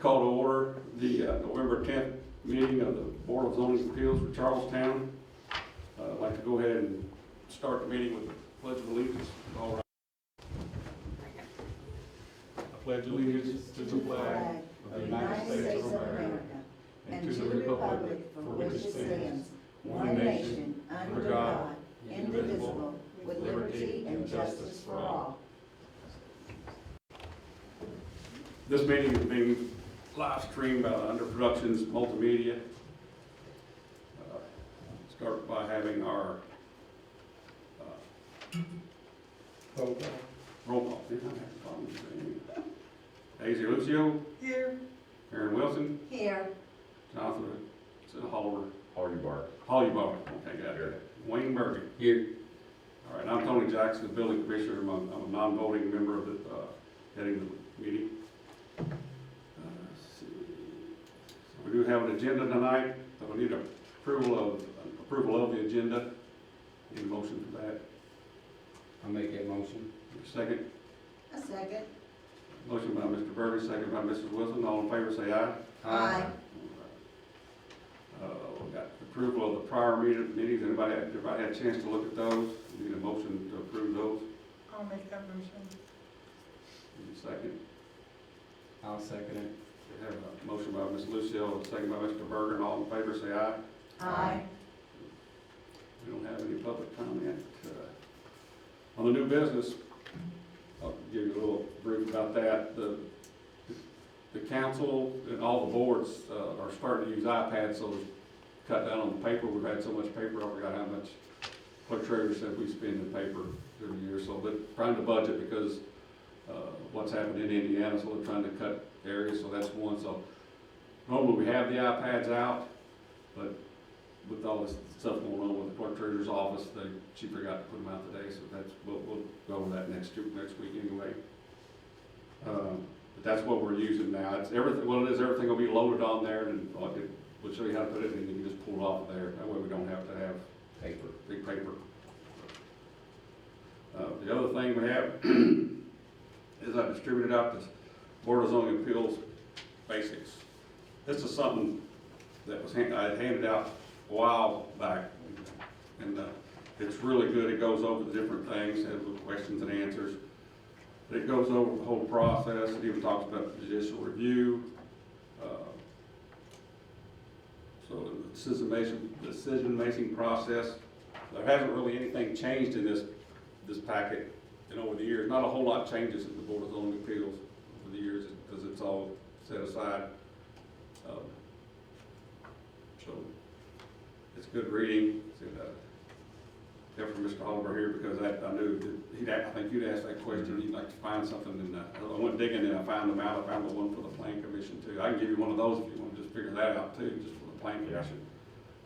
call to order the November 10th meeting of the Board of Zoning Appeals for Charlestown. I'd like to go ahead and start the meeting with the Pledge of Allegiance. All right. I pledge allegiance to the flag of the United States of America and to the republic for which it stands, one nation, under God, indivisible, with liberty and justice for all. This meeting is being live streamed by Under Productions Multimedia. Start by having our roll call. Daisy Lucio. Here. Karen Wilson. Here. Jonathan Hollybar. Hollybar. Okay, got it. Wayne Bergen. Here. All right, I'm Tony Jackson, the building commissioner. I'm a non-voting member of the heading the meeting. Let's see. So we do have an agenda tonight. So we need approval of the agenda. Need a motion for that. I'll make that motion. Second. A second. Motion by Mr. Bergen, second by Mrs. Wilson. All in favor, say aye. Aye. We got approval of the prior meetings. Everybody had a chance to look at those? Need a motion to approve those? I'll make that motion. Need a second. I'll second it. We have a motion by Ms. Lucio, a second by Mr. Bergen. All in favor, say aye. Aye. We don't have any public comment. On the new business, I'll give you a little brief about that. The council and all the boards are starting to use iPads, so cut down on the paper. We've had so much paper, I forgot how much clerk treasurer said we spend in paper every year. So they're trying to budget because what's happened in Indiana, so they're trying to cut areas. So that's one. So normally we have the iPads out, but with all this stuff going on with the clerk treasurer's office, she forgot to put them out today. So we'll go over that next week anyway. But that's what we're using now. It's everything. Well, everything will be loaded on there, and we'll show you how to put it, and you can just pull it off of there. That way we don't have to have big paper. The other thing we have is I distributed out this Board of Zoning Appeals basics. This is something that I had handed out a while back, and it's really good. It goes over the different things, has questions and answers. It goes over the whole process. It even talks about judicial review. So the decision-making process. There hasn't really anything changed in this packet, and over the years, not a whole lot changes in the Board of Zoning Appeals over the years because it's all set aside. So it's good reading. Except for Mr. Hollybar here, because I knew that I think you'd ask that question. You'd like to find something, and I went digging and I found them out. I found the one for the Plan Commission too. I can give you one of those if you want to just figure that out too, just for the Plan Commission.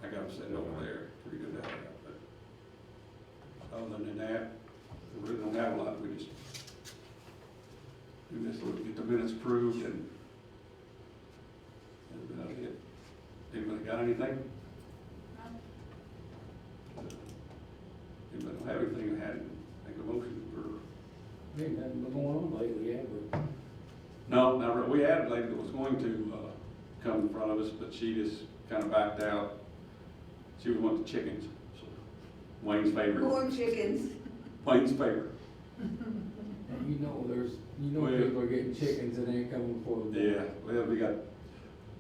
I got them sitting over there. Pretty good to have that. But other than that, we really don't have a lot. We just do this, get the minutes approved, and that's about it. Anybody got anything? Anybody don't have anything, I had to make a motion for. Ain't nothing been going on lately, have we? No, not really. We had a lady that was going to come in front of us, but she just kind of backed out. She would want the chickens, so Wayne's favorite. Corn chickens. Wayne's favorite. And people are getting chickens and they ain't coming before the board. Yeah, well, we got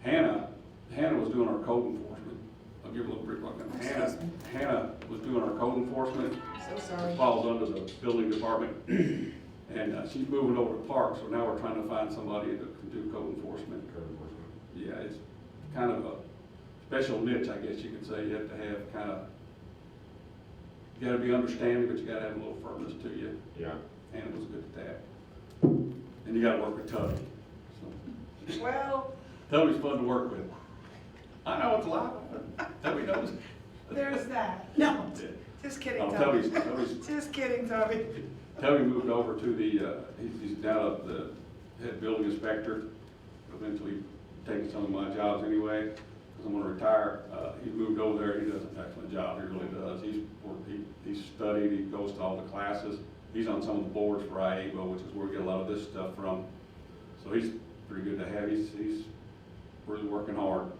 Hannah. Hannah was doing our code enforcement. I'll give a little brief on that. Hannah was doing our code enforcement. So sorry. It falls under the building department. And she's moving over to Park, so now we're trying to find somebody that can do code enforcement. Yeah, it's kind of a special niche, I guess you could say. You have to have kind of, you gotta be understanding, but you gotta have a little firmness to you. Yeah. Hannah was good at that. And you gotta work with Tubby. So, Well, Tubby's fun to work with. I know it's a lot. Tubby knows. there's that. No. Just kidding, Oh, Toby. Tubby's Just kidding, Toby. Tubby moved over to the, he's now the head building inspector, eventually taking some of my jobs anyway, because I'm gonna retire. He moved over there, he does an excellent job, he really does. He's studied, he goes to all the classes. He's on some of the boards for IABO, which is where we get a lot of this stuff from. So he's pretty good to have. He's really working hard.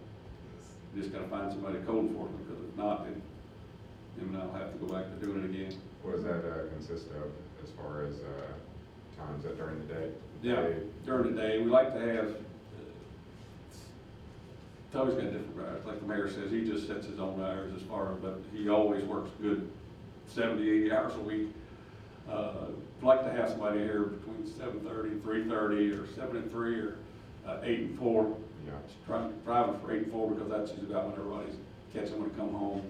Just gotta find somebody to code enforcement, because if not, then him and I'll have to go back to doing it again. What does that consist of as far as times that during the day? Yeah, during the day, we like to have, it's always got different hours, like the mayor says, he just sets his own hours as far as, but he always works good 70, 80 hours a week. We'd like to have somebody here between 7:30 and 3:30, or 7 and 3, or 8 and 4. Yeah. Driving for 8 and 4, because that's usually about when everybody's catching when they come home.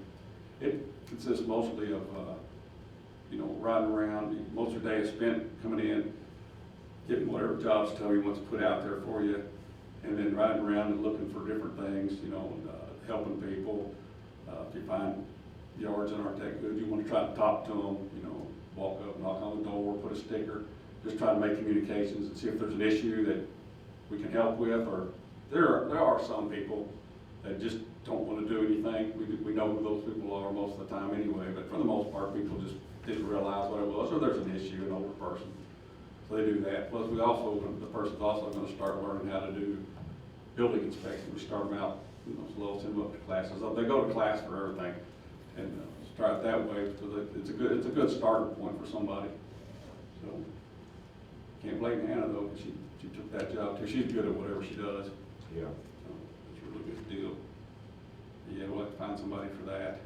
It consists mostly of, riding around. Most of your day is spent coming in, getting whatever jobs Toby wants to put out there for you, and then riding around and looking for different things, helping people. If you find yards that aren't that good, you want to try to talk to them, walk up, knock on the door, put a sticker, just try to make communications and see if there's an issue that we can help with, or there are some people that just don't want to do anything. We know who those people are most of the time anyway, but for the most part, people just didn't realize what it was, or there's an issue, an older person. So they do that. Plus, the person's also gonna start learning how to do building inspection. We start them out, slow, send them up to classes. They go to class for everything, and start it that way, so that it's a good starting point for somebody. So, can't blame Hannah though, 'cause she took that job too. She's good at whatever she does. Yeah. So, it's a really good deal. Yeah, we'll have to find somebody for that.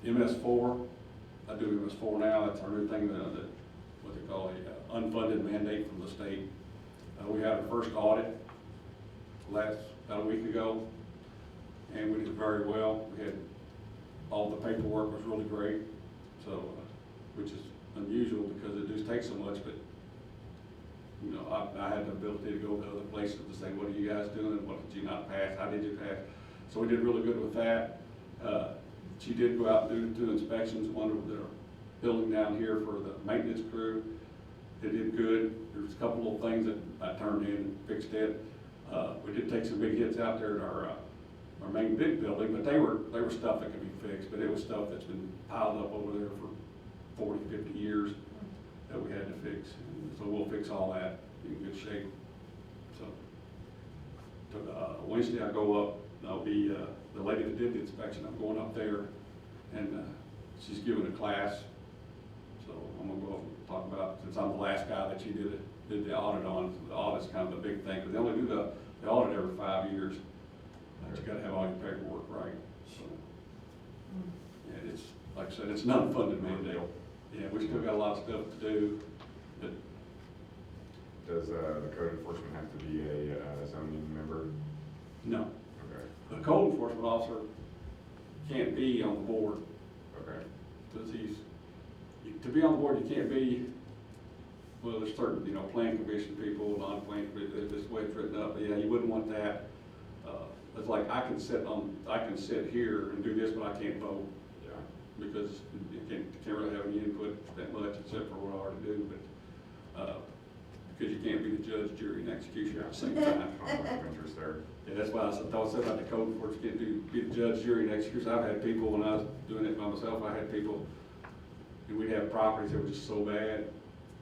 MS4, I do MS4 now. That's our new thing, what they call a unfunded mandate from the state. We had our first audit about a week ago, and we did very well. We had, all the paperwork was really great, so, which is unusual because it does take so much, but, I had the ability to go to other places to say, what are you guys doing? What did you not pass? How did you pass? So we did really good with that. She did go out and do 2 inspections, one of their building down here for the maintenance crew. They did good. There's a couple of things that I turned in and fixed it. We did take some big hits out there at our main big building, but they were stuff that could be fixed, but it was stuff that's been piled up over there for 40, 50 years that we had to fix. And so we'll fix all that in good shape. So, Wednesday I go up, I'll be, the lady that did the inspection, I'm going up there, and she's giving a class. So I'm gonna go up and talk about, since I'm the last guy that she did the audit on, so the audit's kind of the big thing, because they only do the audit every 5 years. But you gotta have all your paperwork right, so. Yeah, it's, like I said, it's not a funded mandate. Yeah, we still got a lot of stuff to do, but. Does the code enforcement have to be a zoning member? No. Okay. The code enforcement officer can't be on the board, Okay. because to be on the board, you can't be, well, there's certain, plan commission people, non-plan, this way it's written up, but yeah, you wouldn't want that. It's like, I can sit here and do this, but I can't vote, Yeah. because you can't really have any input that much, except for what I already do, but, because you can't be the judge, jury, and executioner at the same time. Conflict of interest there. Yeah, that's why I said about the code enforcement, can't be the judge, jury, and executioner. I've had people, when I was doing it by myself, I had people, and we'd have properties that were just so bad,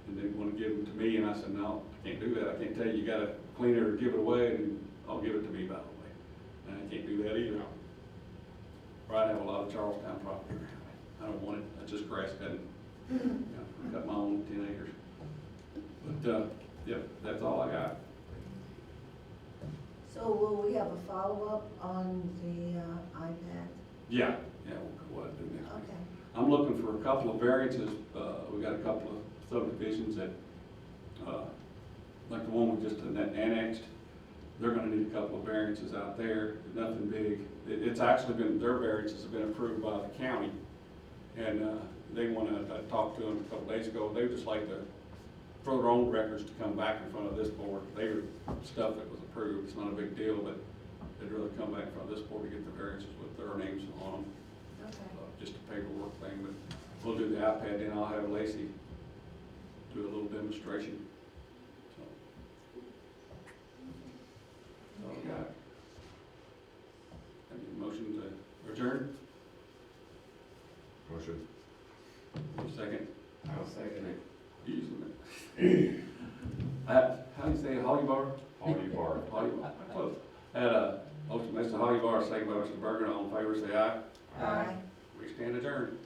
and they'd want to give them to me, and I said, no, I can't do that. I can't tell you, you gotta clean it or give it away, and I'll give it to me, by the way. And I can't do that either. Or I have a lot of Charlestown property. I don't want it, that's just grass cutting. I cut my own 10 acres. But, yep, that's all I got. So will we have a follow-up on the iPad? Yeah, we'll go ahead and do next week. Okay. I'm looking for a couple of variances. We got a couple of subdivisions that, like the one we just annexed, they're gonna need a couple of variances out there, nothing big. It's actually been, their variances have been approved by the county, and they wanna, I talked to them a couple days ago, they would just like to, for their own records, to come back in front of this board. They were stuff that was approved, it's not a big deal, but they'd rather come back in front of this board to get the variances with their names on them. Okay. Just a paperwork thing, but we'll do the iPad, then I'll have Lacey do a little demonstration. So, that's all I got. Any motion to adjourn? Motion. Second? I'll second it. Using it. How you say, Holly Bar? Holly Bar. Holly Bar, close. Had a motion, Mr. Holly Bar, second by Mr. Berger, all in favor, say aye. Aye. We stand adjourned.